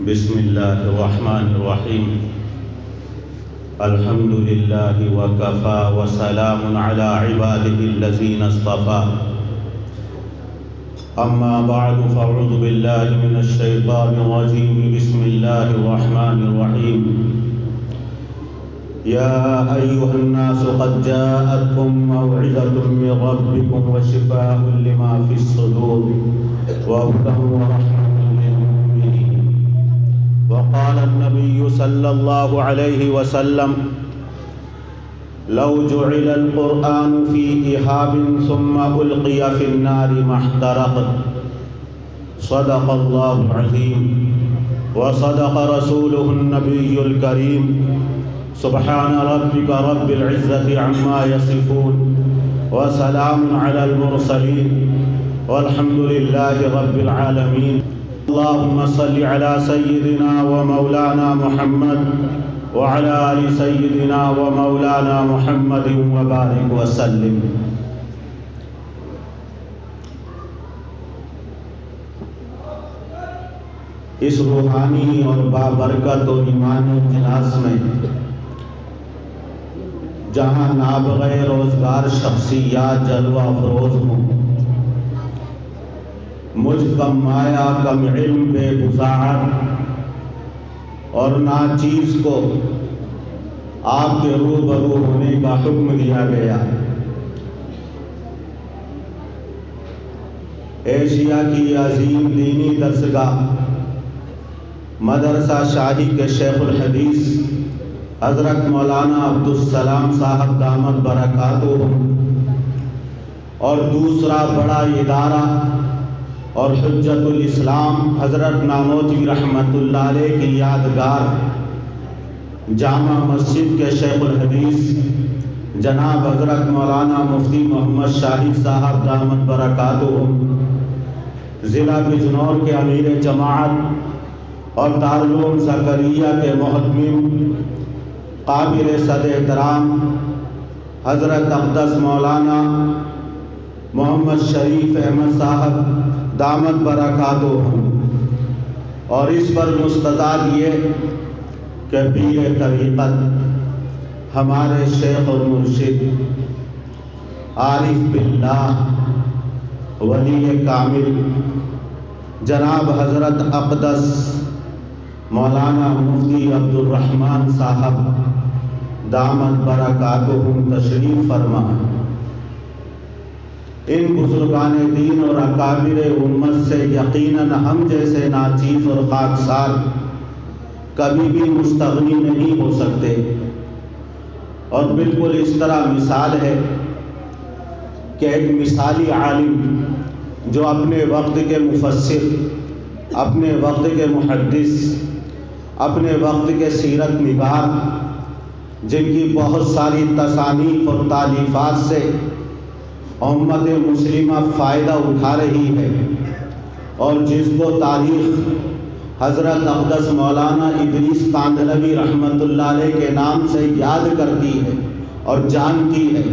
بسم اللہ الرحمن الرحیم الحمد للہ وکفى وسلام علی عباده الذین اصطفى اما بعد فاعوذ باللہ من الشیطان الرجیم بسم اللہ الرحمن الرحیم یا ایہا الناس قد جاءتکم موعظۃ من ربکم وشفاء لما فی الصدور وہدی ورحمۃ وقال النبي صلى الله عليه وسلم لو جعل القرآن في إهاب ثم ألقي في النار ما احترق صدق الله العظيم وصدق رسوله النبي الكريم سبحان ربك رب العزة عما يصفون وسلام على المرسلين والحمد لله رب العالمين اللهم صل على سيدنا ومولانا محمد وعلى آل سيدنا ومولانا محمد وبارك وسلم. اس روحانی اور بابرکت و ایمانی اجلاس میں جہاں نابغہ روزگار شخصیات جلوہ افروز ہوں، مجھ کم مایا کم علم بے بضاعت اور ناچیز کو آپ کے روبرو ہونے کا حکم دیا گیا. ایشیا کی عظیم دینی درسگاہ مدرسہ شاہی کے شیخ الحدیث حضرت مولانا عبدالسلام صاحب دامت برکاتہ اور دوسرا بڑا ادارہ اور حجت الاسلام حضرت نانوتوی رحمۃ اللہ علیہ کی یادگار جامع مسجد کے شیخ الحدیث جناب حضرت مولانا مفتی محمد شاہد صاحب دامت برکاتہ، ضلع بجنور کے امیر جماعت اور دارالعلوم زکریا کے محتمم قابل صد احترام حضرت اقدس مولانا محمد شریف احمد صاحب دامت برکاتہ اور اس پر مستداد یہ کہ پیر طریقت ہمارے شیخ اور مرشد عارف باللہ ولی کامل جناب حضرت اقدس مولانا مفتی عبدالرحمن صاحب دامت برکاتہ تشریف فرما. ان بزرگان دین اور اکابر امت سے یقیناً ہم جیسے ناچیز اور خاکسار کبھی بھی مستغنی نہیں ہو سکتے، اور بالکل اس طرح مثال ہے کہ ایک مثالی عالم جو اپنے وقت کے مفسر، اپنے وقت کے محدث، اپنے وقت کے سیرت نگار، جن کی بہت ساری تصانیف اور تالیفات سے امت مسلمہ فائدہ اٹھا رہی ہے، اور جس کو تاریخ حضرت اقدس مولانا ادریس کاندھلوی رحمۃ اللہ علیہ کے نام سے یاد کرتی ہے اور جانتی ہے،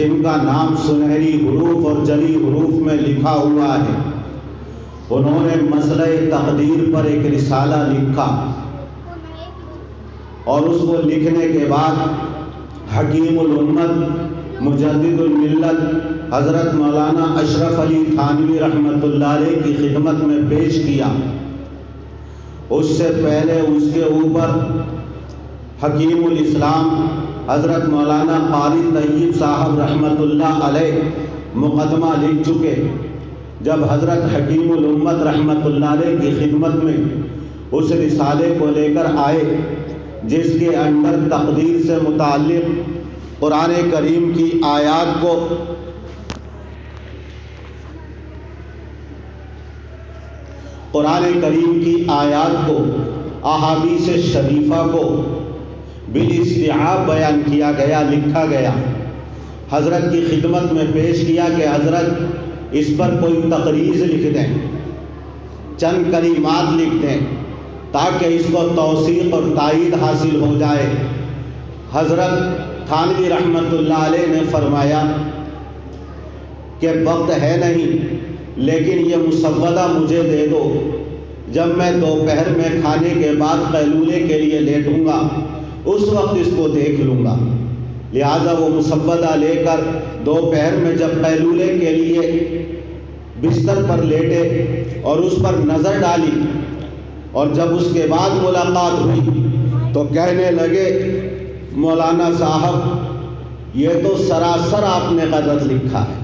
جن کا نام سنہری حروف اور جلی حروف میں لکھا ہوا ہے. انہوں نے مسئلہ تقدیر پر ایک رسالہ لکھا، اور اس کو لکھنے کے بعد حکیم الامت مجدد الملت حضرت مولانا اشرف علی تھانوی رحمۃ اللہ علیہ کی خدمت میں پیش کیا. اس سے پہلے اس کے اوپر حکیم الاسلام حضرت مولانا قاری طیب صاحب رحمۃ اللہ علیہ مقدمہ لکھ چکے. جب حضرت حکیم الامت رحمۃ اللہ علیہ کی خدمت میں اس رسالے کو لے کر آئے، جس کے اندر تقدیر سے متعلق قرآن کریم کی آیات کو احادیث شریفہ کو بالاستیعاب بیان کیا گیا، لکھا گیا. حضرت کی خدمت میں پیش کیا کہ حضرت اس پر کوئی تقریض لکھ دیں، چند کلمات لکھ دیں تاکہ اس کو توثیق اور تائید حاصل ہو جائے. حضرت تھانوی رحمۃ اللہ علیہ نے فرمایا کہ وقت ہے نہیں، لیکن یہ مسودہ مجھے دے دو، جب میں دوپہر میں کھانے کے بعد قیلولے کے لیے لیٹوں گا اس وقت اس کو دیکھ لوں گا۔ لہذا وہ مسودہ لے کر دوپہر میں جب قیلولے کے لیے بستر پر لیٹے اور اس پر نظر ڈالی، اور جب اس کے بعد ملاقات ہوئی تو کہنے لگے مولانا صاحب یہ تو سراسر آپ نے غلط لکھا ہے،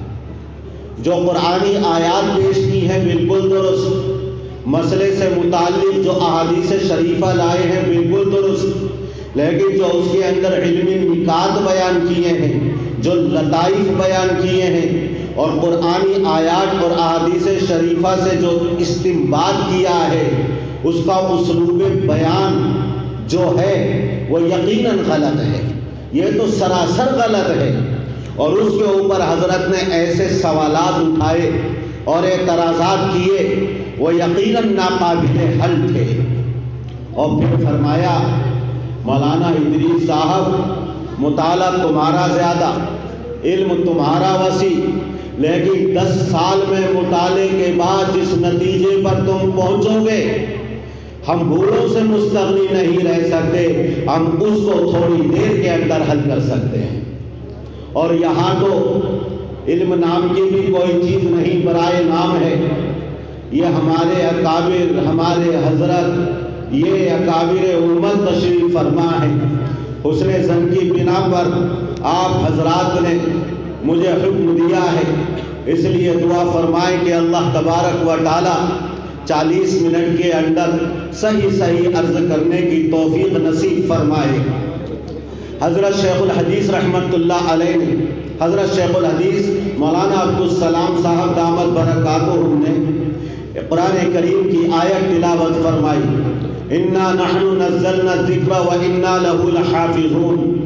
جو قرآنی آیات پیش کی ہیں بالکل درست، مسئلے سے متعلق جو احادیث شریفہ لائے ہیں بالکل درست، لیکن جو اس کے اندر علمی نکات بیان کیے ہیں، جو لطائف بیان کیے ہیں، اور قرآنی آیات اور احادیث شریفہ سے جو استنباط کیا ہے اس کا اسلوب بیان جو ہے وہ یقیناً غلط ہے، یہ تو سراسر غلط ہے۔ اور اس کے اوپر حضرت نے ایسے سوالات اٹھائے اور اعتراضات کیے وہ یقیناً ناقابل حل تھے۔ اور پھر فرمایا مولانا ادریس صاحب مطالعہ تمہارا زیادہ، علم تمہارا وسیع، لیکن 10 سال میں مطالعے کے بعد جس نتیجے پر تم پہنچو گے ہم بھولوں سے مستغنی نہیں رہ سکتے، ہم اس کو تھوڑی دیر کے اندر حل کر سکتے ہیں۔ اور یہاں تو علم نام کی بھی کوئی چیز نہیں، برائے نام ہے، یہ ہمارے اکابر، ہمارے حضرت، یہ اکابر امت تشریف فرما ہے۔ حسن ظن کی بنا پر آپ حضرات نے مجھے حکم دیا ہے، اس لیے دعا فرمائیں کہ اللہ تبارک و تعالی 40 منٹ کے اندر صحیح عرض کرنے کی توفیق نصیب فرمائے۔ حضرت شیخ الحدیث رحمت اللہ علیہ نے، حضرت شیخ الحدیث مولانا عبدالسلام صاحب دامت برکاتہم نے قرآن کریم کی آیت تلاوت فرمائی، اِنَّا نَحْنُ نَزَّلْنَا الذِّكْرَ وَإِنَّا لَهُ لَحَافِظُونَ۔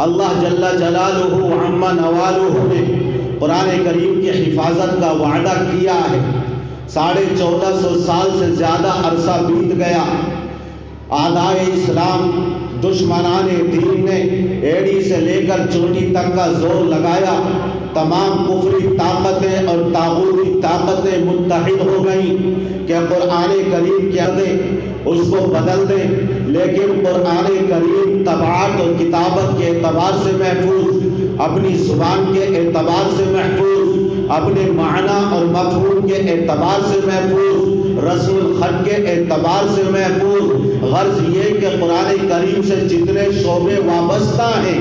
اللہ جل جلالہ عما نوالہ نے قرآن کریم کی حفاظت کا وعدہ کیا ہے۔ 1450 سال سے زیادہ عرصہ بیت گیا، اعدائے اسلام، دشمنان دین نے ایڑی سے لے کر چوٹی تک کا زور لگایا، تمام کفری طاقتیں اور طاغوتی طاقتیں متحد ہو گئیں کہ قرآن کریم کیا دیں، اس کو بدل دیں، لیکن قرآن کریم طباعت اور کتابت کے اعتبار سے محفوظ، اپنی زبان کے اعتبار سے محفوظ، اپنے معنی اور مفہوم کے اعتبار سے محفوظ، رسم الخط کے اعتبار سے محفوظ۔ غرض یہ کہ قرآن کریم سے جتنے شعبے وابستہ ہیں،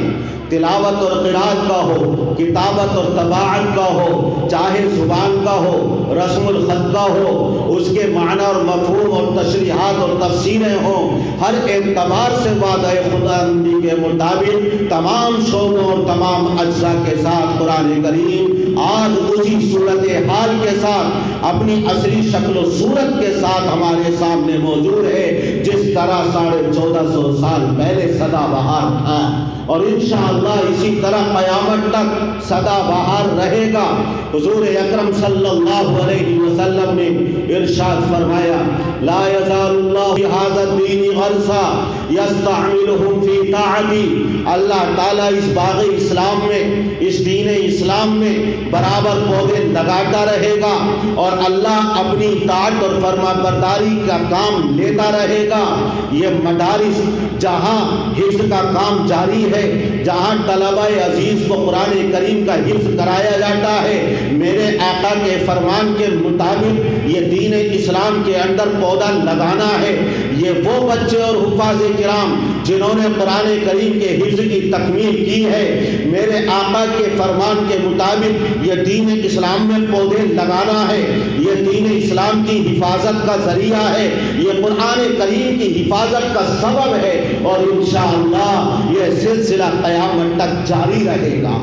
تلاوت اور قرات کا ہو، کتابت اور طباعت کا ہو، چاہے زبان کا ہو، رسم الخط کا ہو، اس کے معنی اور مفہوم اور تشریحات اور تفسیریں ہوں، ہر اعتبار سے وعدہ خداوندی کے مطابق تمام شعبوں اور تمام اجزاء کے ساتھ قرآن کریم آج اسی صورت حال کے ساتھ، اپنی اصلی شکل و صورت کے ساتھ ہمارے سامنے موجود ہے، جس طرح 1450 سال پہلے سدا بہار تھا، اور انشاءاللہ اسی طرح قیامت تک سدا بہار رہے گا۔ حضور اکرم صلی اللہ علیہ وسلم نے ارشاد فرمایا، لا یزال اللہ بہذا الدین غرسا یستعملہم فی طاعتی۔ اللہ تعالیٰ اس باغ اسلام میں، اس دین اسلام میں برابر پودے لگاتا رہے گا، اور اللہ اپنی اطاعت اور فرما برداری کا کام لیتا رہے گا۔ یہ مدارس جہاں حفظ کا کام جاری ہے، جہاں طلبہ عزیز کو قرآن کریم کا حفظ کرایا جاتا ہے، میرے آقا کے فرمان کے مطابق یہ دین اسلام کے اندر پودا لگانا ہے۔ یہ وہ بچے اور حفاظ کرام جنہوں نے قرآن کریم کے حفظ کی تکمیل کی ہے، میرے آقا کے فرمان کے مطابق یہ دین اسلام میں پودے لگانا ہے، یہ دین اسلام کی حفاظت کا ذریعہ ہے، یہ قرآن کریم کی حفاظت کا سبب ہے، اور انشاءاللہ یہ سلسلہ قیامت تک جاری رہے گا۔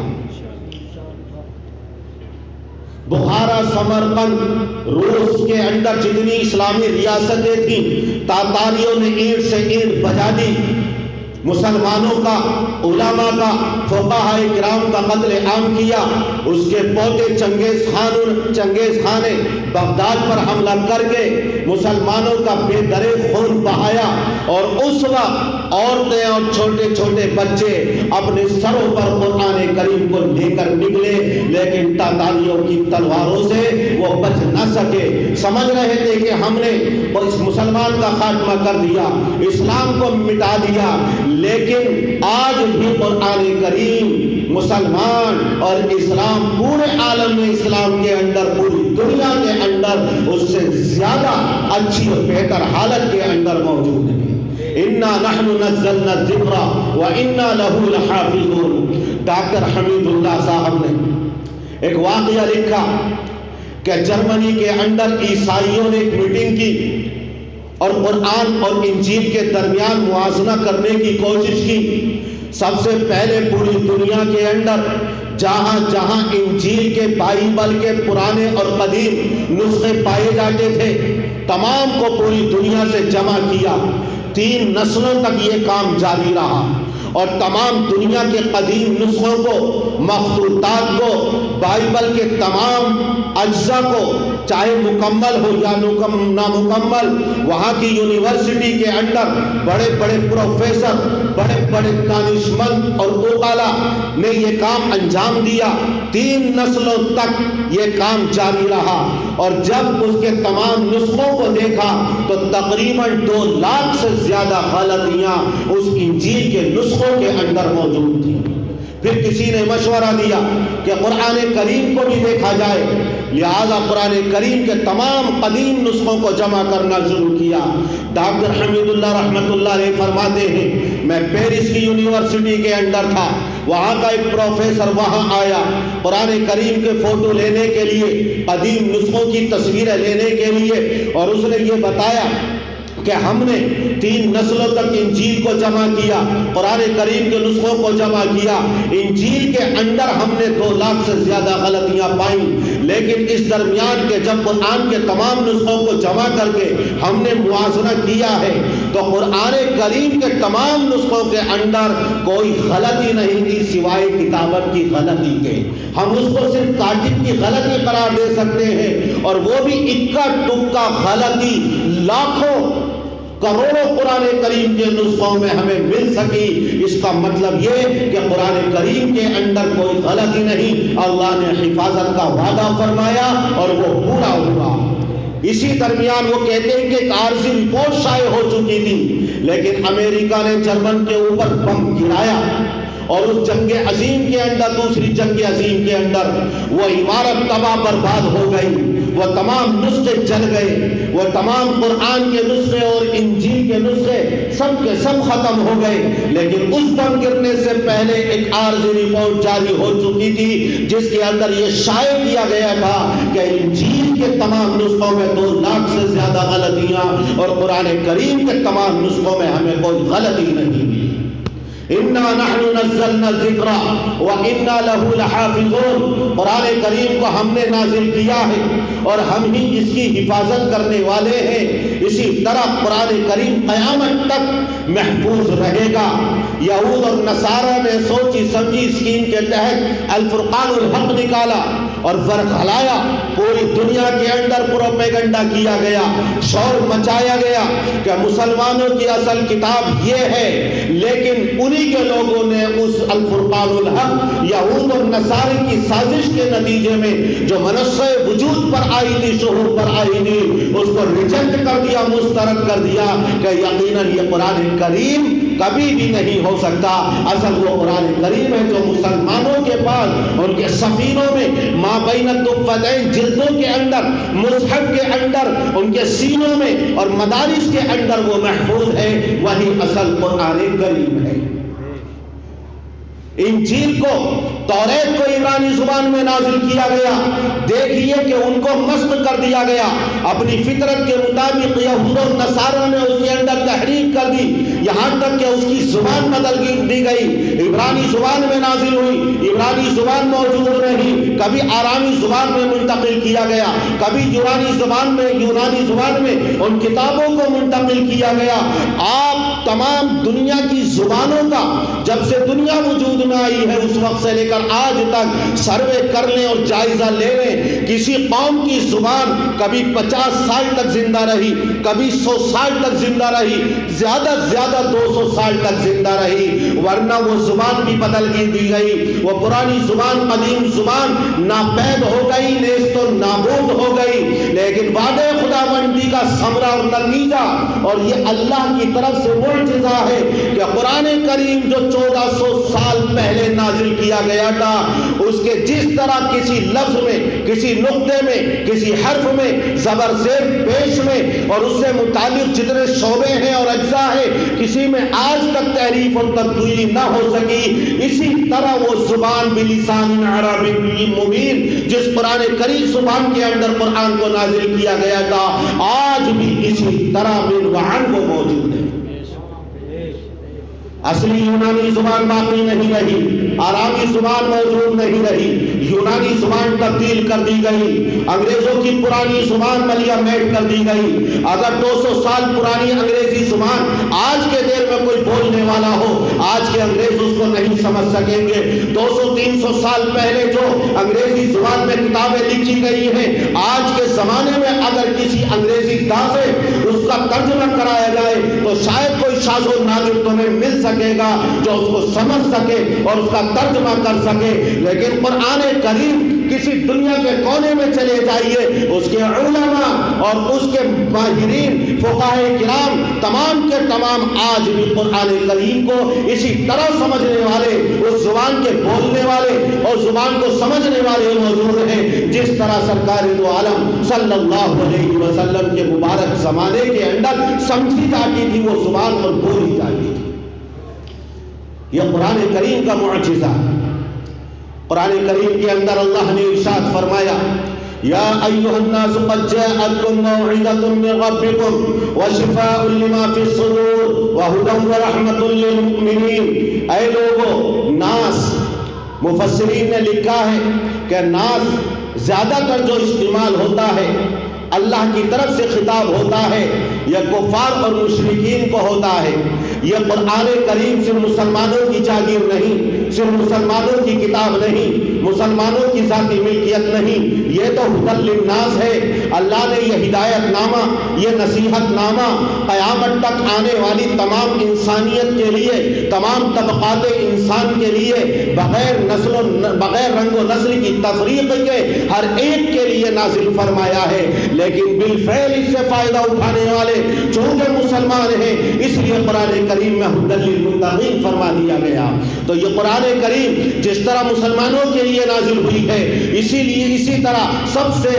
بخارا، سمرقند، روس کے اندر جتنی اسلامی ریاستیں تھیں، تاتاریوں نے اینٹ سے اینٹ بجا دی، مسلمانوں کا، علماء کا، فقہاء کرام کا قتل عام کیا. اس کے پوتے چنگیز خان نے بغداد پر حملہ کر کے مسلمانوں کا بے درے خون بہایا، اور اس وقت عورتیں اور چھوٹے چھوٹے بچے اپنے سروں پر قرآن کریم کو لے کر نکلے، لیکن تاتاریوں کی تلواروں سے وہ بچ نہ سکے. سمجھ رہے تھے کہ ہم نے اس مسلمان کا خاتمہ کر دیا، اسلام کو مٹا دیا، لیکن آج بھی قرآن کریم مسلمان اور اسلام پورے عالم میں، اسلام کے اندر، پوری دنیا کے اندر اس سے زیادہ اچھی اور بہتر حالت کے اندر موجود ہے. اِنَّا نَحْنُ نَزَّلْنَا الذِّكْرَ وَإِنَّا لَهُ لَحَافِظُونَ. ڈاکٹر حمید اللہ صاحب نے ایک واقعہ لکھا کہ جرمنی کے اندر عیسائیوں نے ایک میٹنگ کی اور قرآن اور انجیل کے درمیان موازنہ کرنے کی کوشش کی. سب سے پہلے پوری دنیا کے اندر جہاں جہاں انجیل کے، بائبل کے پرانے اور قدیم نسخے پائے جاتے تھے، تمام کو پوری دنیا سے جمع کیا. 3 نسلوں تک یہ کام جاری رہا، اور تمام دنیا کے قدیم نسخوں کو، مخطوطات کو، بائبل کے تمام اجزاء کو، چاہے مکمل ہو یا نامکمل، وہاں کی یونیورسٹی کے اندر بڑے بڑے پروفیسر، بڑے بڑے دانشمند اور عقلاء نے یہ کام انجام دیا. 3 نسلوں تک یہ کام جاری رہا، اور جب اس کے تمام نسخوں کو دیکھا تو تقریباً 2 لاکھ سے زیادہ غلطیاں اس انجیل کے نسخوں کے اندر موجود تھیں. پھر کسی نے مشورہ دیا کہ قرآن کریم کو بھی دیکھا جائے، لہذا قرآن کریم کے تمام قدیم نسخوں کو جمع کرنا شروع کیا. ڈاکٹر حمید اللہ رحمۃ اللہ علیہ فرماتے ہیں، میں پیرس کی یونیورسٹی کے اندر تھا، وہاں کا ایک پروفیسر وہاں آیا قرآن کریم کے فوٹو لینے کے لیے، قدیم نسخوں کی تصویریں لینے کے لیے، اور اس نے یہ بتایا کہ ہم نے 3 نسلوں تک انجیل کو جمع کیا، قرآن کریم کے نسخوں کو جمع کیا. انجیل کے اندر ہم نے 2 لاکھ سے زیادہ غلطیاں پائیں، لیکن اس درمیان کے جب قرآن کے تمام نسخوں کو جمع کر کے ہم نے موازنہ کیا ہے تو قرآن کریم کے تمام نسخوں کے اندر کوئی غلطی نہیں تھی سوائے کتابت کی غلطی کے. ہم اس کو صرف کاتب کی غلطی قرار دے سکتے ہیں، اور وہ بھی اکا ٹکا غلطی لاکھوں کروڑوں قرآن کریم کے نسخوں میں ہمیں مل سکی. اس کا مطلب یہ کہ قرآن کریم کے اندر کوئی غلطی نہیں، اللہ نے حفاظت کا وعدہ فرمایا اور وہ پورا ہوا. اسی درمیان وہ کہتے ہیں کہ ایک عارضی رپورٹ شائع ہو چکی تھی، لیکن امریکہ نے جرمن کے اوپر بم گرایا، اور اس جنگ عظیم کے اندر، دوسری جنگ عظیم کے اندر وہ عمارت تباہ برباد ہو گئی، وہ تمام نسخے جل گئے، وہ تمام قرآن کے نسخے اور انجیل کے نسخے سب کے سب ختم ہو گئے. لیکن اس بم گرنے سے پہلے ایک عارضی رپورٹ جاری ہو چکی تھی جس کے اندر یہ شائع کیا گیا تھا کہ انجیل کے تمام نسخوں میں 2 لاکھ سے زیادہ غلطیاں، اور قرآن کریم کے تمام نسخوں میں ہمیں کوئی غلطی نہیں ملی. اِنَّا نَحْنُ نَزَّلْنَا الذِّكْرَ وَإِنَّا لَهُ لَحَافِظُونَ. قرآن کریم کو ہم نے نازل کیا ہے اور ہم ہی اس کی حفاظت کرنے والے ہیں. اسی طرح قرآن کریم قیامت تک محفوظ رہے گا. یہود اور نصارہ نے سوچی سمجھی اسکیم کے تحت الفرقان الحق نکالا اور ورخلایا، پوری دنیا کے اندر پروپیگنڈا کیا گیا، شور مچایا گیا کہ مسلمانوں کی اصل کتاب یہ ہے. لیکن انہی کے لوگوں نے اس الفرقان الحق یہود اور نصارے کی سازش کے نتیجے میں جو منصہ وجود پر آئی تھی، شعور پر آئی تھی، اس کو ریجیکٹ کر دیا، مسترد کر دیا کہ یقیناً یہ قرآن کریم کبھی بھی نہیں ہو سکتا. اصل وہ قرآن کریم ہے جو مسلمانوں کے پاس ان کے سفینوں میں ما بین الدفتین جلدوں کے اندر، مصحف کے اندر، ان کے سینوں میں اور مدارس کے اندر وہ محفوظ ہے. وہی اصل قرآن کریم ہے. انجیل کو، توریت کو عبرانی زبان میں نازل کیا گیا. دیکھیے کہ ان کو مسخ کر دیا گیا. اپنی فطرت کے مطابق یہود و نصارہ نے اس کے اندر تحریف کر دی، یہاں تک کہ اس کی زبان بدل دی گئی۔ عبرانی زبان میں نازل ہوئی، عبرانی زبان موجود نہیں، کبھی آرامی زبان میں منتقل کیا گیا، کبھی یونانی زبان میں ان کتابوں کو منتقل کیا گیا۔ آپ تمام دنیا کی زبانوں کا جب سے دنیا وجود میں آئی ہے اس وقت سے لے کر آج تک سروے کر لیں اور جائزہ لے لیں، کسی قوم کی زبان کبھی 50 سال تک زندہ رہی، کبھی 100 سال تک زندہ رہی، زیادہ سے زیادہ 200 سال تک زندہ رہی، ورنہ وہ زبان بھی بدل دی گئی۔ وہ پرانی زبان، قدیم زبان ناپید ہو گئی، نیست و نابود ہو گئی۔ لیکن وعدے خداوندی کا ثمرہ اور نتیجہ، اور یہ اللہ کی طرف سے معجزہ ہے کہ قرآن کریم جو 1400 سال پہلے نازل کیا گیا تھا، اس کے جس طرح کسی لفظ میں، کسی نقطے میں، کسی حرف میں، زبر زیر پیش میں اور اس سے متعلق جتنے شعبے ہیں اور اجزاء ہیں، کسی میں آج تک تحریف اور تبدیلی نہ ہو سکی۔ اسی طرح وہ زبان بلسان عربی مبین، جس قرآن کریم زبان کے اندر قرآن کو نازل کیا گیا تھا، آج بھی اسی طرح من وعن وہ موجود ہے۔ اصلی یونانی زبان باقی نہیں رہی، آرامی زبان موجود نہیں رہی، یونانی زبان تبدیل کر دی گئی، انگریزوں کی پرانی زبان ملیا میٹ کر دی گئی۔ اگر 200 سال پرانی انگریزی زبان آج کے دیر میں کوئی بولنے والا ہو، آج کے انگریز اس کو نہیں سمجھ سکیں گے۔ 200-300 سال پہلے جو انگریزی زبان میں کتابیں لکھی گئی ہیں، آج کے زمانے میں اگر کسی انگریزی داں سے اس کا ترجمہ کرایا جائے تو شاید کوئی شاذ و نادر تمہیں مل سکے گا جو اس کو سمجھ سکے اور اس کا ترجمہ کر سکے۔ لیکن قرآن کریم کسی دنیا کے کونے میں چلے جائیے، اس کے علماء اور اس کے ماہرین فقہاء کرام تمام کے تمام آج بھی قرآن کریم کو اسی طرح سمجھنے والے، اس زبان کے بولنے والے اور زبان کو سمجھنے والے موجود ہیں جس طرح سرکار دو عالم صلی اللہ علیہ وسلم کے مبارک زمانے کے اندر سمجھی جاتی تھی وہ زبان اور بولی جاتی تھی۔ یہ قرآن کریم کا معجزہ ہے۔ قرآن کریم کے اندر اللہ نے ارشاد فرمایا، یا ایھا الناس قد جاءتکم موعظۃ من ربکم وشفاء لما فی الصدور وہدی ورحمۃ للمؤمنین۔ اے لوگو، ناس، مفسرین نے لکھا ہے کہ ناس زیادہ تر جو استعمال ہوتا ہے اللہ کی طرف سے خطاب ہوتا ہے، یہ کفار اور مشرکین کو ہوتا ہے۔ یہ قرآن کریم صرف مسلمانوں کی جاگیر نہیں، صرف مسلمانوں کی کتاب نہیں، مسلمانوں کی ذاتی ملکیت نہیں، یہ تو ہدی للناس ہے۔ اللہ نے یہ ہدایت نامہ، یہ نصیحت نامہ قیامت تک آنے والی تمام انسانیت کے لیے، تمام طبقات انسان کے لیے، بغیر رنگ و نسل کی تفریق کے ہر ایک کے لیے نازل فرمایا ہے۔ لیکن بالفعل اس سے فائدہ اٹھانے والے چونکہ مسلمان ہیں، اس لیے قرآن کریم میں ہدی للمتقین فرما دیا گیا۔ تو یہ قرآن کریم جس طرح مسلمانوں کے لیے نازل ہوئی ہے، اسی طرح سب سے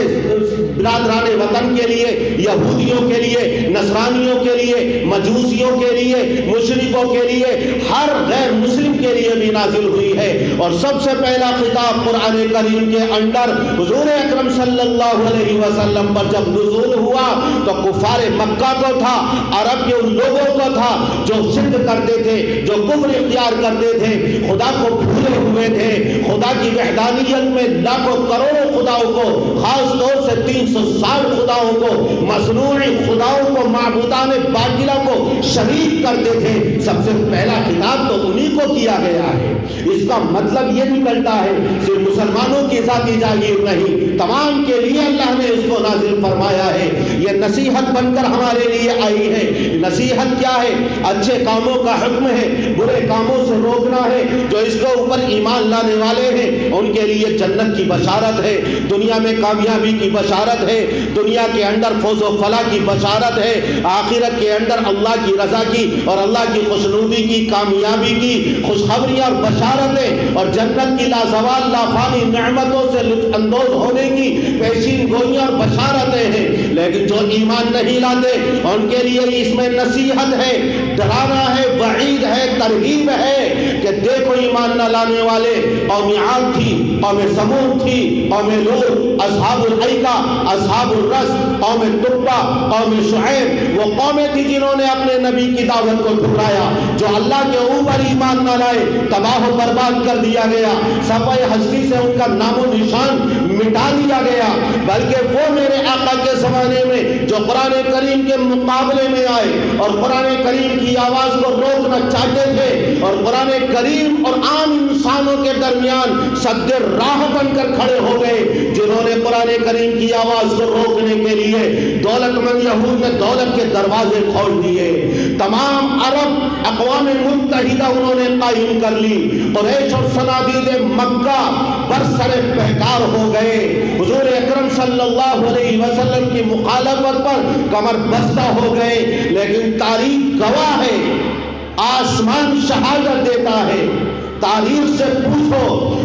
برادران وطن کے لیے، یہودیوں کے لیے، نصرانیوں کے لیے، مجوسیوں کے لیے، مشرکوں کے لیے، ہر غیر مسلم کے لیے بھی نازل ہوئی ہے۔ اور سب سے پہلا خطاب قرآن کریم کے اندر حضور اکرم صلی اللہ علیہ وسلم پر جب نزول ہوا تو کفار مکہ کو تھا، عرب کے ان لوگوں کو تھا جو شرک کرتے تھے، جو کفر اختیار کرتے تھے، خدا کو بھولے ہوئے تھے، خدا کی وحدانیت میں لاکھوں کروڑوں خداؤں کو، خاص طور سے 360 خداؤں کو، مصنوعی خداؤں کو، معبودان باطلہ کو شریک کرتے تھے۔ سب سے پہلا خطاب تو انہی کو کیا گیا ہے۔ اس کا مطلب یہ نکلتا ہے صرف مسلمانوں کی ذاتی جاگیر نہیں، تمام کے لیے اللہ نے اس کو نازل فرمایا ہے۔ یہ نصیحت بن کر ہمارے لیے آئی ہے۔ نصیحت کیا ہے؟ اچھے کاموں کا حکم ہے، برے کاموں سے روکنا ہے۔ جو اس کے اوپر ایمان لانے والے ہیں ان کے لیے جنت کی بشارت ہے، دنیا میں کامیابی کی بشارت ہے، دنیا کے اندر فوز و فلاح کی بشارت ہے، آخرت کے اندر اللہ کی رضا کی اور اللہ کی خوشنودی کی، کامیابی کی خوشخبریاں اور بشارتیں اور جنت کی لازوال لافانی نعمتوں سے لطف اندوز ہونے کی پیشین گوئیاں اور بشارتیں ہیں۔ لیکن جو ایمان نہیں لاتے ان کے لیے اس میں نصیحت ہے، ڈرانا ہے، وعید ہے، ترغیب ہے کہ دیکھو ایمان نہ لانے والے، قوم عاد تھی، قوم سمود تھی، قوم لوط، اصحاب الایکہ، اصحاب الرس، قوم تبع، قوم شعیب، وہ قومیں تھی جنہوں نے اپنے نبی کی دعوت کو ٹھکرایا، جو اللہ کے اوپر ایمان نہ لائے تباہ و برباد کر دیا گیا، صفحہ ہستی سے ان کا نام و نشان مٹا دیا گیا۔ بلکہ وہ میرے آقا کے زمانے میں جو قرآن کریم کے مقابلے میں آئے اور قرآن کریم کی آواز کو روکنا چاہتے تھے اور قرآن کریم اور عام انسانوں کے درمیان سد راہ بن کر کھڑے ہو گئے، جنہوں نے قرآن کریم کی آواز کو روکنے کے لیے دولت مند یہود نے دولت کے دروازے کھول دیے، تمام عرب اقوام متحدہ انہوں نے قائم کر لی، قریش اور صنادید مکہ برسر پیکار ہو گئے، حضور اکرم صلی اللہ علیہ وسلم کی مخالفت پر کمر بستہ ہو گئے۔ لیکن تاریخ گواہ ہے، آسمان شہادت دیتا ہے، تاریخ سے پوچھو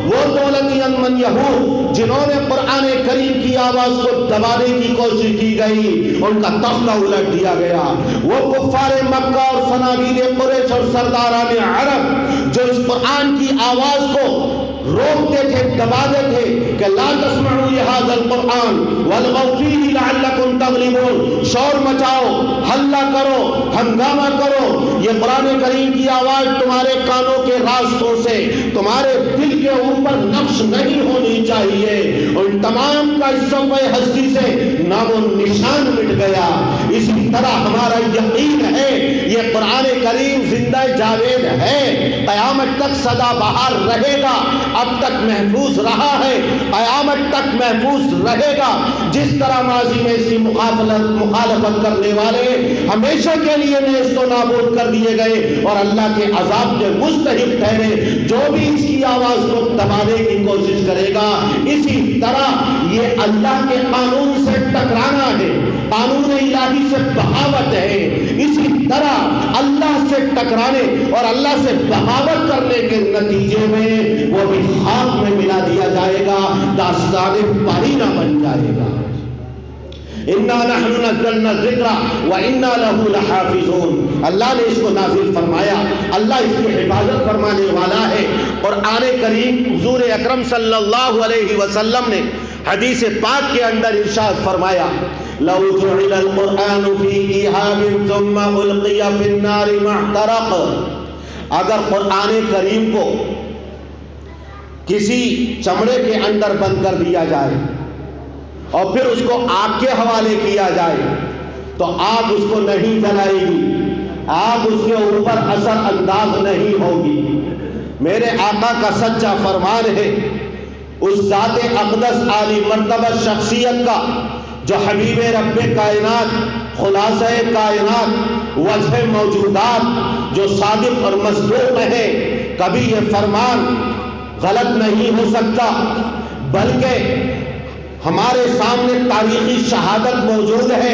وہ دولت مند یہود جنہوں نے قرآن کریم کی آواز کو دبانے کی کوشش کی گئی، ان کا تختہ الٹ دیا گیا۔ وہ کفار مکہ اور صنادید قریش اور سرداران عرب جو اس قرآن کی آواز کو روکتے تھے، دباتے تھے کہ لا تسمعوا لهذا القرآن والغوا فيه لعلكم تغلبون، شور مچاؤ، ہلہ کرو، ہنگامہ کرو، یہ قرآن کریم کی آواز تمہارے کانوں کے راستوں سے تمہارے دل کے اوپر نقش نہیں ہونی چاہیے۔ ان تمام کا اس صفحہ ہستی سے نام و نشان مٹ گیا۔ اسی طرح ہمارا یقین ہے یہ قرآن کریم زندہ جاوید ہے، قیامت تک سدا بہار رہے گا، اب تک محفوظ رہا ہے، قیامت تک محفوظ رہے گا۔ جس طرح ماضی میں اس کی مخالفت کرنے والے ہمیشہ کے لیے نیست و نابود کر دیے گئے اور اللہ کے عذاب کے مستحق ٹھہرے، جو بھی اس کی آواز کو دبانے کی کوشش کرے گا، اسی طرح یہ اللہ کے قانون سے ٹکرانا ہے، قانون الہی سے بغاوت ہے۔ اسی طرح اللہ سے ٹکرانے اور اللہ سے بغاوت کرنے کے نتیجے میں وہ بھی خاک میں ملا دیا جائے گا، داستان پارینہ بن جائے گا۔ اِنَّا نَحْنُ نَزَّلْنَا الذِّكْرَ وَإِنَّا لَهُ لَحَافِظُونَ، اللہ نے اس کو نازل فرمایا، اللہ اس کی حفاظت فرمانے والا ہے۔ قرآن کریم حضور اکرم صلی اللہ علیہ وسلم نے حدیث پاک کے اندر ارشاد فرمایا، لَوْ جُعِلَ الْقُرْآنُ فِي إِهَابٍ ثُمَّ أُلْقِيَ فِي النَّارِ مَا احْتَرَقَ، اگر قرآن کریم کو کسی چمڑے کے اندر بند کر دیا جائے اور پھر اس کو آگ کے حوالے کیا جائے تو آگ اس کو نہیں جلائے گی، آگ اس کے اوپر اثر انداز نہیں ہوگی۔ میرے آقا کا سچا فرمان ہے، اس ذات اقدس عالی مرتبہ شخصیت کا جو حبیب رب کائنات، خلاصہ کائنات، وجہ موجودات، جو صادق اور مصدوق ہے، کبھی یہ فرمان غلط نہیں ہو سکتا، بلکہ ہمارے سامنے تاریخی شہادت موجود ہے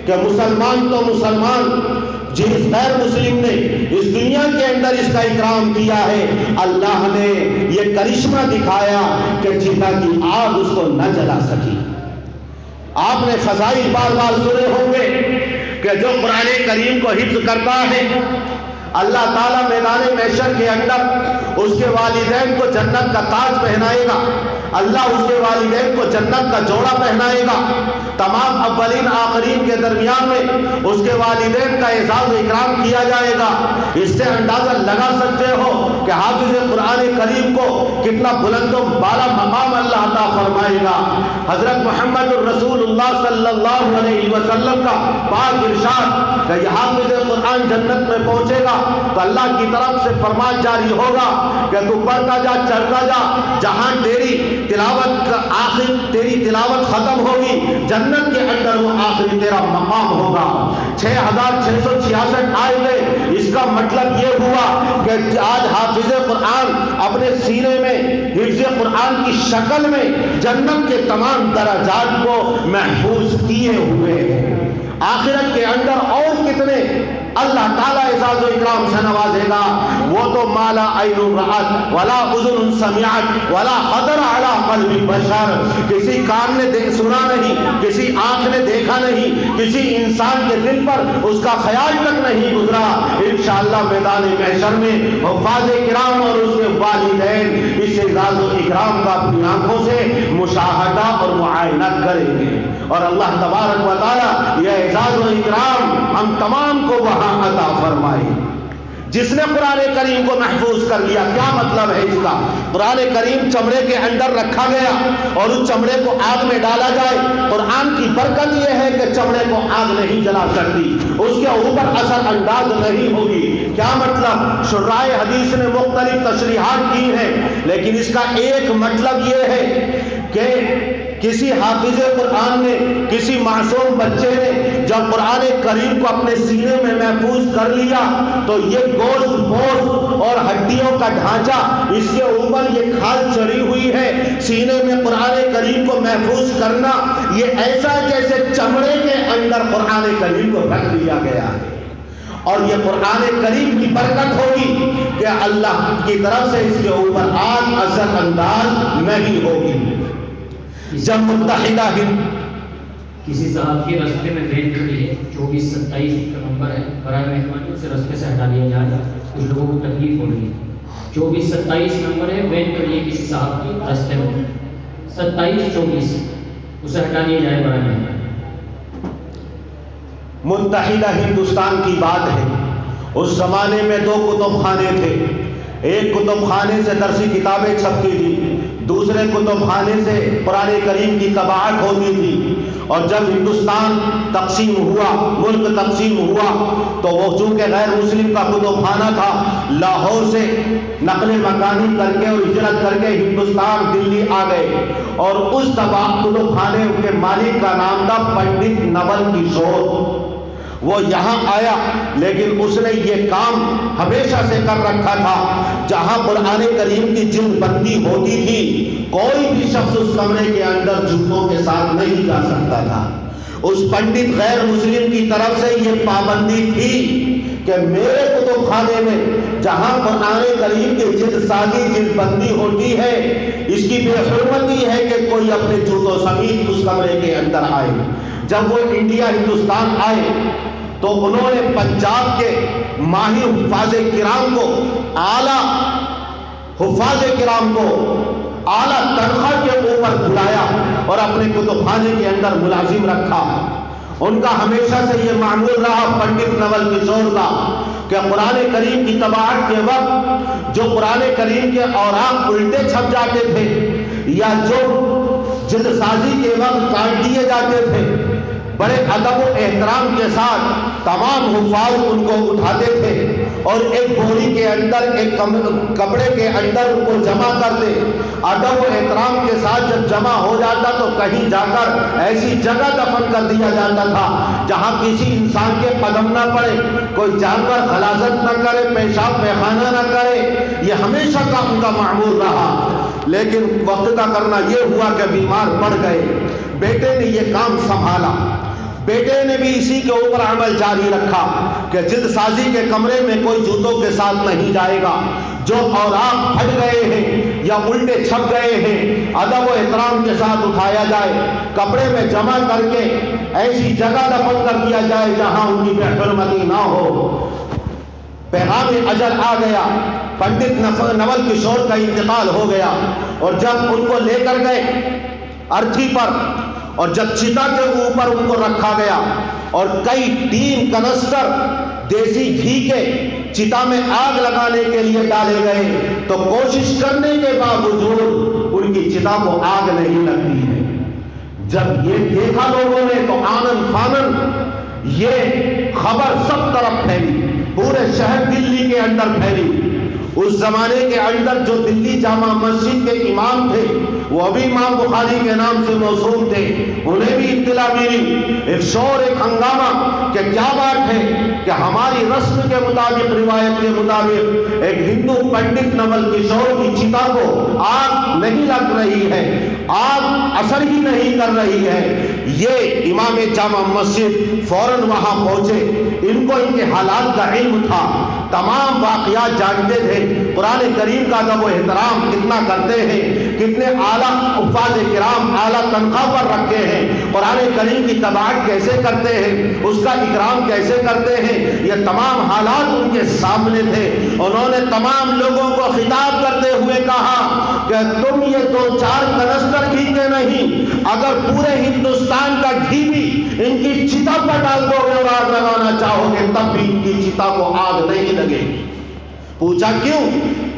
کہ مسلمان تو مسلمان، جس غیر مسلم نے اس دنیا کے اندر اس کا اکرام کیا ہے، اللہ نے یہ کرشمہ دکھایا کہ چتا کی آگ اس کو نہ جلا سکی۔ آپ نے فضائل بار بار سنے ہوں گے کہ جو قرآن کریم کو حفظ کرتا ہے، اللہ تعالیٰ میدان محشر کے اندر اس کے والدین کو جنت کا تاج پہنائے گا، اللہ اس کے والدین کو جنت کا جوڑا پہنائے گا، تمام اولین آخرین کے درمیان میں اس کے والدین کا اعزاز و اکرام کیا جائے گا۔ اس سے اندازہ لگا سکتے ہو کہ حافظ قرآن کریم کو کتنا بلند و بالا مقام اللہ عطا فرمائے گا۔ حضرت محمد الرسول اللہ صلی اللہ علیہ وسلم کا پاک ارشاد کہ یہ حافظ قرآن جنت میں پہنچے گا تو اللہ کی طرف سے فرمان جاری ہوگا کہ تو پڑھتا جا، چڑھتا جا، جہاں تیری تلاوت کا آخر تیری تلاوت ختم ہوگی، جنت کے اندر وہ آخری تیرا مقام ہوگا۔ 6666 آیتیں، اس کا مطلب یہ ہوا کہ آج حافظ قرآن اپنے سینے میں حفظ قرآن کی شکل میں جنت کے تمام درجات کو محفوظ کیے ہوئے ہیں۔ آخرت کے اندر اور کتنے اللہ تعالیٰ اعزاز و اکرام سے نوازے گا، وہ تو مالا عین رأت ولا اذن سمعت ولا خطر علی قلب بشر، کسی کان نے سنا نہیں، کسی آنکھ نے دیکھا نہیں، کسی انسان کے دل پر اس کا خیال تک نہیں گزرا، انشاءاللہ میدان محشر میں حفاظ کرام اور اس کے والدین اس اعزاز و اکرام کا اپنی آنکھوں سے مشاہدہ اور معائنہ کریں گے، اور اللہ تبارک و تعالی یہ اعزاز و اکرام ہم تمام کو وہاں عطا فرمائے۔ جس نے قرآن کریم کو محفوظ کر لیا، کیا مطلب ہے اس کا؟ قرآن کریم چمڑے کے اندر رکھا گیا اور اس چمڑے کو آگ میں ڈالا جائے، قرآن کی برکت یہ ہے کہ چمڑے کو آگ نہیں جلا سکتی، اس کے اوپر اثر انداز نہیں ہوگی۔ کیا مطلب؟ شراح حدیث نے مختلف تشریحات کی ہیں، لیکن اس کا ایک مطلب یہ ہے کہ کسی حافظ قرآن نے، کسی معصوم بچے نے جب قرآن کریم کو اپنے سینے میں محفوظ کر لیا تو یہ گوشت پوست اور ہڈیوں کا ڈھانچہ، اس کے اوپر یہ کھال چڑھی ہوئی ہے، سینے میں قرآن کریم کو محفوظ کرنا یہ ایسا جیسے چمڑے کے اندر قرآن کریم کو رکھ دیا گیا ہے، اور یہ قرآن کریم کی برکت ہوگی کہ اللہ کی طرف سے اس کے اوپر آگ اثر انداز نہیں ہوگی۔ جب متحدہ ہند کسی صاحب کے رستے میں وین کھڑی ہے، 2427 کا نمبر ہے، برائے مہربانی اسے رستے سے ہٹا دیا جائے، کچھ لوگوں کو تکلیف ہو رہی ہے۔ 2427 نمبر ہے، وین کھڑی ہے کسی صاحب کی رستے میں، 2724 اسے ہٹا دیا جائے برائے مہربانی۔ متحدہ ہندوستان کی بات ہے، اس زمانے میں 2 کتب خانے تھے، ایک کتب خانے سے درسی کتابیں چھپتی تھی، دوسرے کتب خانے سے قرآن کریم کی طباعت ہوتی تھی، اور جب ہندوستان تقسیم ہوا، ملک تقسیم ہوا، تو وہ چونکہ غیر مسلم کا کتب خانہ تھا، لاہور سے نقل مکانی کر کے اور ہجرت کر کے ہندوستان دلی آ گئے، اور اس کتب خانے کے مالک کا نام تھا پنڈت نول کشور۔ وہ یہاں آیا، لیکن اس نے یہ کام ہمیشہ سے کر رکھا تھا، جہاں قرآن کریم کی جلد بندی ہوتی تھی کوئی بھی شخص اس کمرے کے اندر جوتوں کے ساتھ نہیں جا سکتا تھا۔ اس پنڈت غیر مسلم کی طرف سے یہ پابندی تھی کہ میرے کتب خانے میں جہاں قرآن کریم کی جلد سازی جلد بندی ہوتی ہے، اس کی بے حرمتی ہے کہ کوئی اپنے جوتوں سمیت اس کمرے کے اندر آئے۔ جب وہ انڈیا ہندوستان آئے تو انہوں نے پنجاب کے ماہر حفاظ کرام کو، اعلیٰ حفاظ کرام کو اعلیٰ تنخواہ کے اوپر بلایا اور اپنے کتب خانے کے اندر ملازم رکھا۔ ان کا ہمیشہ سے یہ معمول رہا پنڈت نول کشور کا کہ قرآن کریم کی طباعت کے وقت جو قرآن کریم کے اوراق الٹے چھپ جاتے تھے یا جو جلد سازی کے وقت کاٹ دیے جاتے تھے، بڑے ادب و احترام کے ساتھ تمام حفاظ ان کو اٹھاتے تھے اور ایک بوری کے اندر، ایک کپڑے کے اندر ان کو جمع کرتے۔ ادب و احترام کے ساتھ جب جمع ہو جاتا تو کہیں جا کر ایسی جگہ دفن کر دیا جاتا تھا جہاں کسی انسان کے قدم نہ پڑے، کوئی جانور غلاظت نہ کرے، پیشاب پیخانہ نہ کرے۔ یہ ہمیشہ کا ان کا معمول رہا، لیکن وقت کا کرنا یہ ہوا کہ بیمار پڑ گئے، بیٹے نے یہ کام سنبھالا، بیٹے نے بھی اسی کے اوپر عمل جاری رکھا کہ جلد سازی کے کمرے میں کوئی جوتوں کے ساتھ نہیں جائے گا، جو اوراق پھٹ گئے ہیں یا الٹے چھپ گئے ہیں ادب و احترام کے ساتھ اٹھایا جائے، کپڑے میں جمع کر کے ایسی جگہ دفن کر دیا جائے جہاں ان کی بے حرمتی نہ ہو۔ پیغام اجل آ گیا، پنڈت نول کشور کا انتقال ہو گیا، اور جب ان کو لے کر گئے ارتھی پر اور جب چتا کے اوپر ان کو رکھا گیا اور کئی 3 کنسٹر دیسی گھی کے چتا میں آگ لگانے کے لیے ڈالے گئے تو کوشش کرنے کے باوجود ان کی چتا کو آگ نہیں لگتی ہے۔ جب یہ دیکھا لوگوں نے تو آنن فانن یہ خبر سب طرف پھیلی، پورے شہر دلی کے اندر پھیلی۔ اس زمانے کے اندر جو دلی جامع مسجد کے امام تھے وہ بھی امام بخاری کے نام سے موسوم تھے، انہیں بھی اطلاع ملی، ایک شور ایک ہنگامہ کہ کیا بات ہے کہ ہماری رسم کے مطابق، روایت کے مطابق ایک ہندو پنڈت نول کشور کی چتا کو آگ نہیں لگ رہی ہے، آگ اثر ہی نہیں کر رہی ہے۔ یہ امام جامع مسجد فوراً وہاں پہنچے، ان کو ان کے حالات کا علم تھا، تمام واقعات جانتے تھے، قرآن کریم کا ادب و احترام کتنا کرتے ہیں، کتنے اعلیٰ حفاظ کرام اعلیٰ تنخواہ پر رکھے ہیں، قرآن کریم کی تباعت کیسے کرتے ہیں، اس کا اکرام کیسے کرتے ہیں، یہ تمام حالات ان کے سامنے تھے۔ انہوں نے تمام لوگوں کو خطاب کرتے ہوئے کہا کہ تم یہ 2-4 کنستر گھی کے نہیں، اگر پورے ہندوستان کا گھی بھی ان کی چتا پر ڈال دو گے اور آگ لگانا چاہو گے تب بھی ان کی چتا کو آگ نہیں لگے گی۔ پوچھا کیوں؟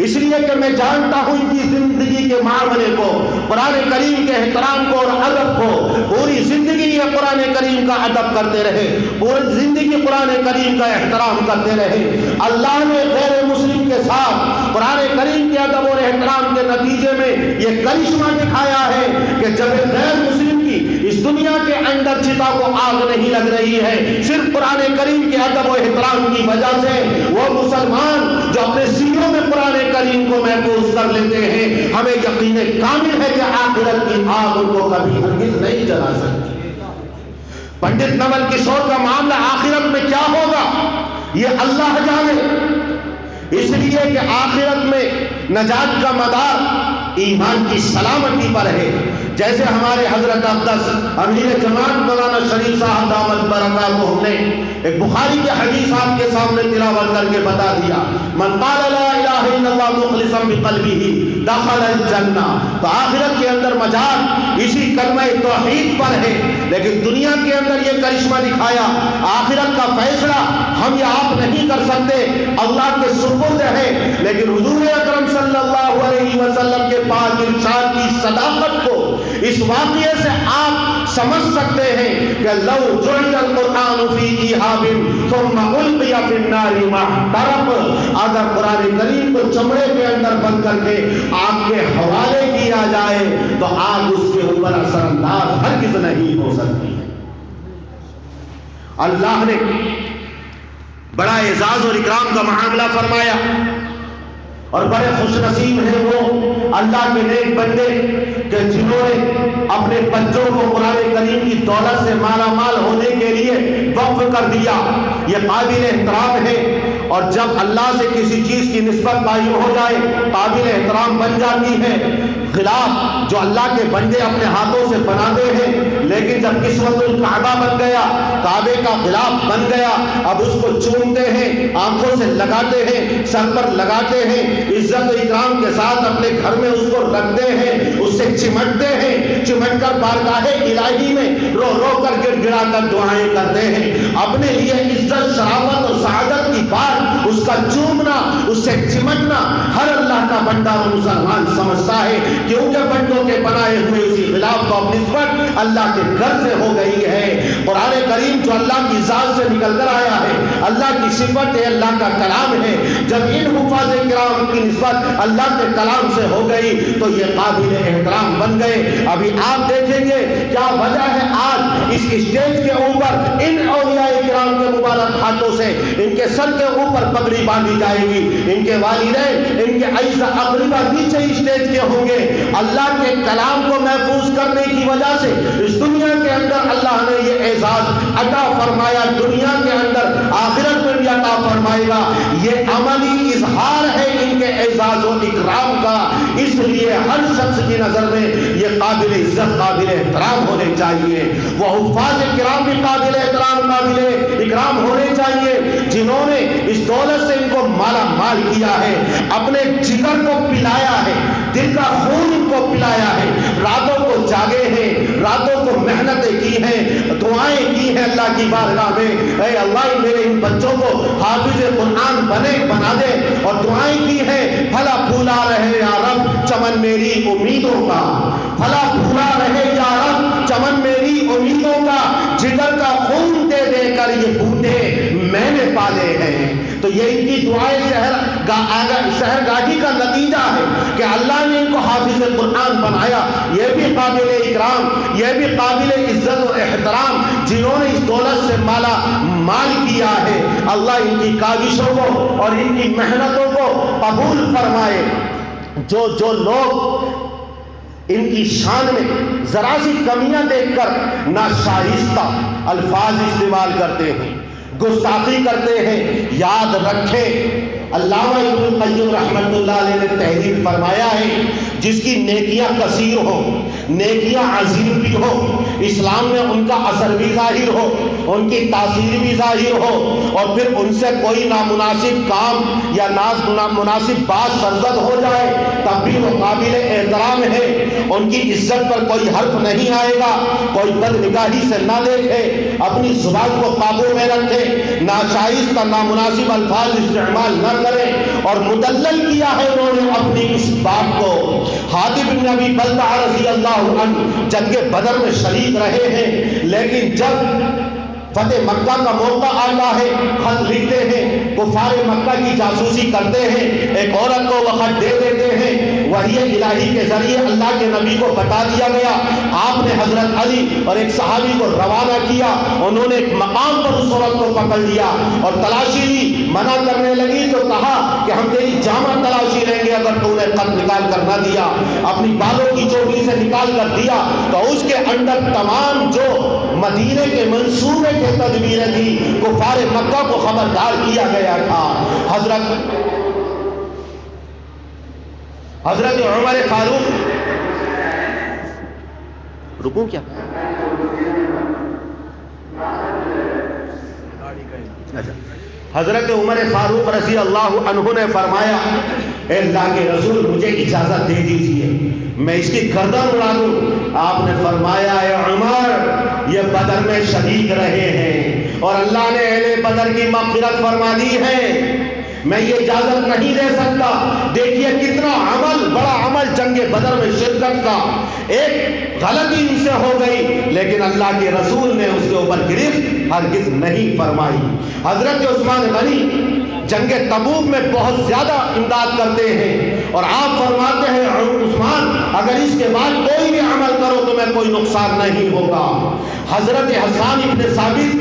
اس لیے کہ میں جانتا ہوں ان کی زندگی کے معاملے کو، قرآن کریم کے احترام کو اور ادب کو، پوری زندگی یہ قرآن کریم کا ادب کرتے رہے، پوری زندگی قرآن کریم کا احترام کرتے رہے۔ اللہ نے غیر مسلم کے ساتھ قرآن کریم کے ادب اور احترام کے نتیجے میں یہ کرشمہ دکھایا ہے کہ جب غیر مسلم کی اس دنیا کے اندر چتا کو آگ نہیں لگ رہی ہے، صرف قرآن کریم کے ادب و احترام کی وجہ سے وہ مسلمان جو اپنے سینوں میں قرآن کریم کو محفوظ کر لیتے ہیں، ہمیں یقین کامل ہے کہ آخرت کی آگ ان کو کبھی ہرگز نہیں جلا سکتی۔ پنڈت نول کشور کا معاملہ آخرت میں کیا ہوگا یہ اللہ جانے، اس لیے کہ آخرت میں نجات کا مدار ایمان کی سلامتی پر ہے۔ جیسے ہمارے حضرت اقدس امیر جماعت مولانا شریف صاحب دامت برکاتہ نے ایک بخاری کی حدیث آپ کے سامنے تلاوت کر کے بتا دیا، من قال لا الہ الا اللہ مخلصا بقلبہ دخل الجنہ۔ تو آخرت کے اندر مجال اسی کلمہ توحید پر ہے، لیکن دنیا کے اندر یہ کرشمہ دکھایا۔ آخرت کا فیصلہ ہم یا آپ نہیں کر سکتے، اللہ کے سپرد ہے، لیکن حضور اکرم صلی اللہ علیہ وسلم کے پاک ارشاد کی صداقت کو اس واقعے سے آپ سمجھ سکتے ہیں کہ لو جعل القرآن فی ایہاب ثم القی فی النار محترق، اگر قرآن کریم کو چمڑے کے اندر بند کر کے آگ کے حوالے کیا جائے تو آگ اس کے اوپر اثر انداز ہرگز نہیں ہو سکتی۔ اللہ نے بڑا اعزاز اور اکرام کا معاملہ فرمایا، اور بڑے خوش نصیب ہیں وہ اللہ کے نیک بندے کہ جنہوں نے اپنے بچوں کو قرآن کریم کی دولت سے مالا مال ہونے کے لیے وقف کر دیا۔ یہ قابل احترام ہے، اور جب اللہ سے کسی چیز کی نسبت قائم ہو جائے قابل احترام بن جاتی ہے۔ غلاف جو اللہ کے بندے اپنے ہاتھوں سے بناتے ہیں، لیکن جب کسوت الکعبہ بن گیا، کعبے کا غلاف بن گیا، اب اس کو چومتے ہیں، آنکھوں سے لگاتے ہیں، سر پر لگاتے ہیں، عزت و اکرام کے ساتھ اپنے گھر میں اس کو رکھتے ہیں، اس سے چمٹتے ہیں، چمٹ کر بارگاہ الہی میں رو رو کر گڑ گڑا کر دعائیں کرتے ہیں۔ اپنے لیے عزت شرافت اور سعادت کی بات اس کا چومنا، اس سے چمٹنا ہر اللہ کا بندہ اور مسلمان سمجھتا ہے، کیونکہ بندوں کے بنائے ہوئے اسی غلاف کو اپنی نسبت اللہ کے گھر سے ہو گئی ہے۔ قرآن کریم جو اللہ کی ذات سے نکل کر آیا ہے، اللہ کی صفت ہے، اللہ کا کلام ہے، جب ان حفاظ کرام کی نسبت اللہ کے کلام سے ہو گئی تو یہ قابل احترام بن گئے۔ ابھی آپ دیکھیں گے کیا وجہ ہے آج اس اسٹیج کے اوپر ان اولیاء کرام کے مبارک ہاتھوں سے ان کے سر کے اوپر پگڑی باندھی جائے گی، ان کے والدین، ان کے اعزا اقربا نیچے اسٹیج کے ہوں گے۔ اللہ کے کلام کو محفوظ کرنے کی وجہ سے اس دنیا کے اندر اللہ نے یہ اعزاز عطا فرمایا، دنیا کے اندر آخرت میں بھی عطا فرمائے گا۔ یہ عملی اظہار ہے ان کے اعزاز و اکرام کا، اس لیے ہر شخص کی نظر میں یہ قابل عزت قابل احترام ہونے چاہیے۔ وہ حفاظ کرام بھی قابل احترام قابل اکرام ہونے چاہیے جنہوں نے اس دولت سے ان کو مالا مال کیا ہے، اپنے جگر کو پلایا ہے، دل کا خون ان کو پلایا ہے، راتوں کو جاگے ہیں، راتوں کو محنتیں کی ہیں، دعائیں کی ہیں اللہ کی بارگاہ میں، اے اللہ میرے ان بچوں کو حافظ قرآن بنا دے، اور دعائیں کی ہیں پھلا پھولا رہے یا رب چمن میری امیدوں کا، پھلا پھولا رہے یا رب چمن میری امیدوں کا، جگر کا خون دے دے کر یہ بوٹے میں نے پالے ہیں۔ تو یہ ان کی دعائیں شہرگاہی کا نتیجہ ہے کہ اللہ نے ان کو حافظ قرآن بنایا۔ یہ بھی قابل اکرام، یہ بھی قابل عزت و احترام جنہوں نے اس دولت سے مالا مال کیا ہے۔ اللہ ان کی کاوشوں کو اور ان کی محنتوں کو قبول فرمائے۔ جو لوگ ان کی شان میں ذرا سی کمیاں دیکھ کر ناشائستہ الفاظ استعمال کرتے ہیں، گستاخی کرتے ہیں. یاد رکھیں علامہ ابن القیم رحمۃ اللہ علیہ نے تحریر فرمایا ہے جس کی نیکیاں کثیر ہوں، نیکیاں عظیم بھی ہو، اسلام میں ان کا اثر بھی ظاہر ہو، ان کی تاثیر بھی ظاہر ہو، اور پھر ان سے کوئی نامناسب کام یا نامناسب بات سرزد ہو جائے تب بھی وہ قابل احترام ہے. ان کی عزت پر کوئی حرف نہیں آئے گا، کوئی بدنگاہی سے نہ دیکھے، اپنی زبان کو قابو میں رکھے، ناجائز نامناسب الفاظ استعمال نہ کرے. اور مدلل کیا ہے انہوں نے اپنی اس بات کو. حاتب بن ابی بلتع رضی اللہ عنہ جنگ بدر میں شریک رہے ہیں، لیکن جب فتح مکہ کا موقع آتا ہے خط لکھتے ہیں، کفار مکہ کی جاسوسی کرتے ہیں، ایک عورت کو وہ خط دے دیتے ہیں. وحی الہی کے ذریعے اللہ کے نبی کو بتا دیا گیا. آپ نے حضرت علی اور ایک صحابی کو روانہ کیا. انہوں نے ایک مقام پر اس عورت کو پکڑ لیا اور تلاشی لی. منع کرنے لگی تو کہا کہ ہم تیری جامہ تلاشی لیں گے اگر تو نے خط نکال کر نہ دیا. اپنی بالوں کی چوٹی سے نکال کر دیا تو اس کے اندر تمام جو مدینے کے منصوبے کے تدبیریں تھی کفار مکہ کو خبردار کیا گیا تھا. حضرت عمر فاروق رکوں کیا حضرت عمر فاروق رضی اللہ عنہ نے فرمایا اے اللہ کے رسول مجھے اجازت دے دیجئے میں اس کی گردن اڑا دوں. آپ نے فرمایا اے عمر یہ بدر میں شریک رہے ہیں اور اللہ نے اہل بدر کی مغفرت فرما دی ہے، میں یہ اجازت نہیں دے سکتا. دیکھیے کتنا عمل، بڑا عمل جنگ بدر میں شرکت کا. ایک غلطی ان سے ہو گئی لیکن اللہ کے رسول نے اس کے اوپر گرفت ہرگز نہیں فرمائی. حضرت عثمان غنی جنگ تبوک میں بہت زیادہ امداد کرتے ہیں اور آپ فرماتے ہیں عثمان اگر اس کے بعد کوئی بھی عمل کرو تو میں کوئی نقصان نہیں ہوگا. حضرت حسان ابن ثابت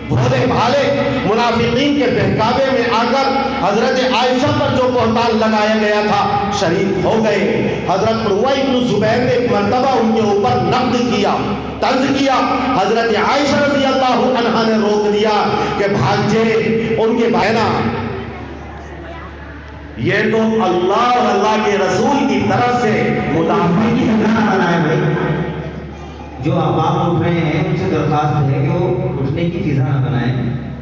بھولے بھالے منافقین کے بہکاوے میں آ کر حضرت عائشہ پر جو بہتان لگایا گیا تھا شریک ہو گئے. حضرت عروہ بن زبیر نے ایک مرتبہ ان کے اوپر نقد کیا، طنز کیا. حضرت عائشہ رضی اللہ عنہا نے روک دیا کہ بھانجے ان کے بہنا یہ تو اللہ اور اللہ کے رسول کی طرف سے مدافع کی نہ بنائے بھائی. جو احباب اٹھ رہے ہیں ان سے درخواست ہے کہ وہ اٹھنے کی فضا نہ بنائیں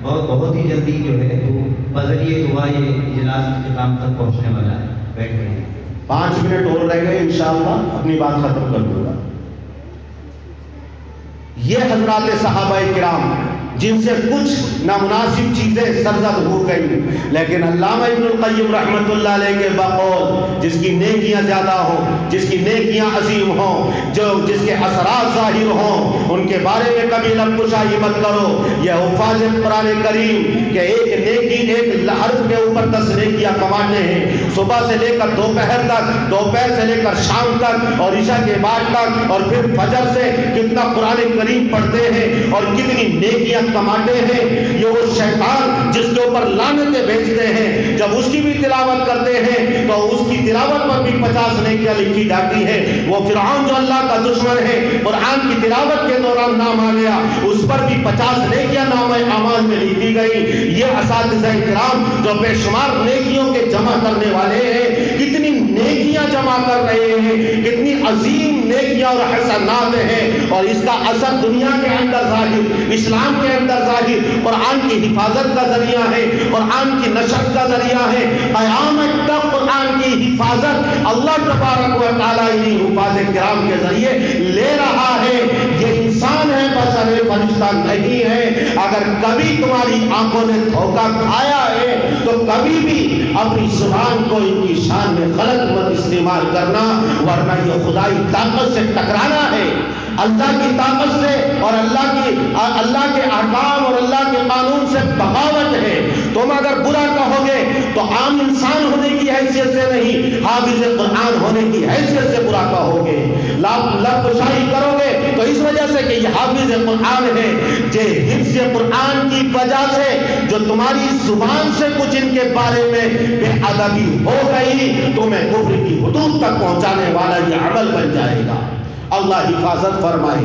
اور بہت ہی جلدی جو ہے تو بذریعہ دعا یہ اجلاس اختتام تک پہنچنے والا ہے. بیٹھ گئے 5 منٹ اور رہ گئے انشاءاللہ اپنی بات ختم کر دوں گا. یہ حضرات صحابہ کرام جن سے کچھ نامناسب چیزیں سرزد ہو گئی لیکن علامہ ابن القیم رحمۃ اللہ علیہ کے بقول جس کی نیکیاں زیادہ ہوں، جس کی نیکیاں عظیم ہوں، جس کے اثرات ظاہر ہوں ان کے بارے میں کبھی لب کشائی مت کرو. یہ حفاظ قرآن کریم کہ ایک نیکی ایک حرف کے اوپر 10 نیکیاں کماتے ہیں صبح سے لے کر دوپہر تک، دوپہر سے لے کر شام تک اور عشاء کے بعد تک، اور پھر فجر سے کتنا قرآن کریم پڑھتے ہیں اور کتنی نیکیاں کماتے ہیں. یہ وہ شیطان جس کے اوپر لعنتیں بھیجتے ہیں جب اس کی بھی تلاوت کرتے ہیں تو اس کی تلاوت پر بھی 50 نیکیاں لکھی جاتی ہیں. وہ فرعون جو اللہ کا دشمن ہے قرآن کی تلاوت کے دوران نام آ گیا اس پر بھی 50 نیکیاں نام اعمال میں لکھی گئی. یہ اساتذہ کرام جو بے شمار نیکیوں کے جمع کرنے والے ہیں کتنی نیکیاں جمع کر رہے ہیں، کتنی عظیم نیکیاں اور حسنات ہیں اور اس کا اثر دنیا کے اندر ظاہر، اسلام کے اندر ظاہر، قرآن کی حفاظت کا ذریعہ ہے، قرآن کی نشر کا ذریعہ ہے. قیامت تک قرآن کی حفاظت اللہ تبارک و تعالیٰ انہی حفاظ کرام کے ذریعے لے رہا ہے. یہ انسان ہے بشر ہے، فرشتہ نہیں ہے. اگر کبھی تمہاری آنکھوں نے دھوکہ کھایا ہے تو کبھی بھی اپنی زبان کو ان کی شان میں غلط مت استعمال کرنا ورنہ یہ خدائی طاقت سے ٹکرانا ہے. اللہ کی طاقت سے اور اللہ کے احکام اور اللہ کے قانون سے بغاوت ہے. تم اگر برا کہو گے تو عام انسان ہونے کی حیثیت سے نہیں، حافظ قرآن ہونے کی حیثیت سے برا کہو گے. لب کشائی کرو گے تو اس وجہ سے کہ یہ حافظ قرآن ہے. یہ حفظ قرآن کی وجہ سے جو تمہاری زبان سے کچھ ان کے بارے میں بے ادبی ہو گئی تمہیں کفر کی حدود تک پہنچانے والا یہ عمل بن جائے گا. اللہ حفاظت فرمائے.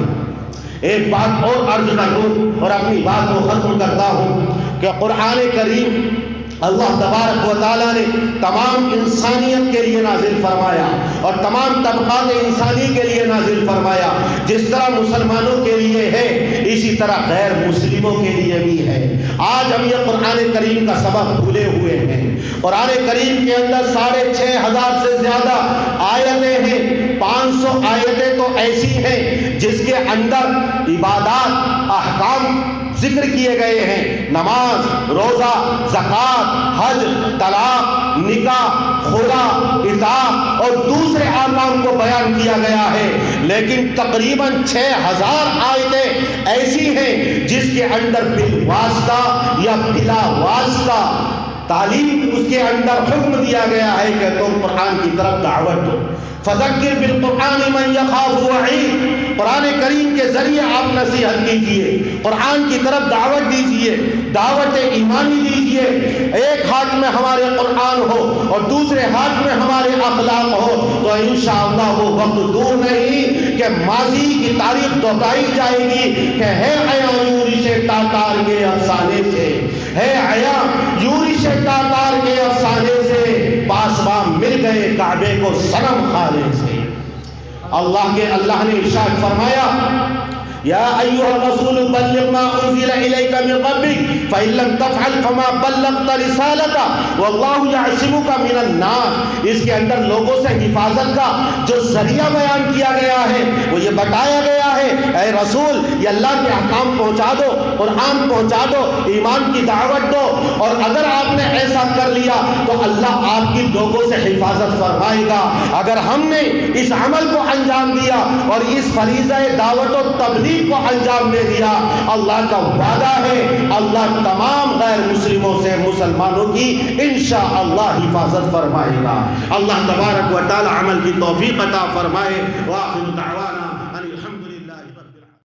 ایک بات اور عرض کر دوں اور اپنی بات کو ختم کرتا ہوں کہ قرآن کریم اللہ تبارک و تعالیٰ نے تمام انسانیت کے لیے نازل فرمایا اور تمام طبقات انسانی کے لیے نازل فرمایا. جس طرح مسلمانوں کے لیے ہے اسی طرح غیر مسلموں کے لیے بھی ہے. آج ہم یہ قرآن کریم کا سبق بھولے ہوئے ہیں. قرآن کریم کے اندر 6,500 سے زیادہ آیتیں ہیں. 500 آیتیں تو ایسی ہیں جس کے اندر عبادات، احکام ذکر کیے گئے ہیں. نماز، روزہ، زکوٰۃ، حج، طلاق، نکاح، خلا، عتاق اور دوسرے احکام کو بیان کیا گیا ہے. لیکن تقریباً 6,000 آیتیں ایسی ہیں جس کے اندر بالواسطہ یا بلا واسطہ تعلیم، اس کے اندر حکم دیا گیا ہے کہ تم قرآن کی طرف دعوت دو. فذکر بالقرآن من یخاف وعید. قرآن کریم کے ذریعے آپ نصیحت کیجیے، قرآن کی طرف دعوت دیجیے، دعوت ایمانی دیجیے. ایک ہاتھ میں ہمارے قرآن ہو اور دوسرے ہاتھ میں ہمارے اخلاق ہو تو انشاءاللہ وہ وقت دور نہیں کہ ماضی کی تاریخ دوہرائی جائے گی کہ ہے عیا یورش تاتار کے افسانے سے، ہے عیا یورش تاتار کے افسانے سے، پاسبان مل گئے کعبے کو صنم خانے سے. اللہ نے ارشاد فرمایا یا ایھا الرسول بلغ ما انزل الیک من ربک فإن لم تفعل فما بلغت رسالته واللہ یعصمک من الناس. اس کے اندر لوگوں سے حفاظت کا جو ذریعہ بیان کیا گیا ہے وہ یہ بتایا گیا ہے اے رسول یہ اللہ کے احکام پہنچا دو، قرآن پہنچا دو، ایمان کی دعوت دو. اور اگر آپ نے ایسا کر لیا تو اللہ آپ کی لوگوں سے حفاظت فرمائے گا. اگر ہم نے اس عمل کو انجام دیا اور اس فریضہ دعوت و تبلیغ کو انجام دے دیا، اللہ کا وعدہ ہے اللہ تمام غیر مسلموں سے مسلمانوں کی انشاءاللہ حفاظت فرمائے گا. اللہ تبارک و تعالی عمل کی توفیق عطا فرمائے. وآخر دعوانا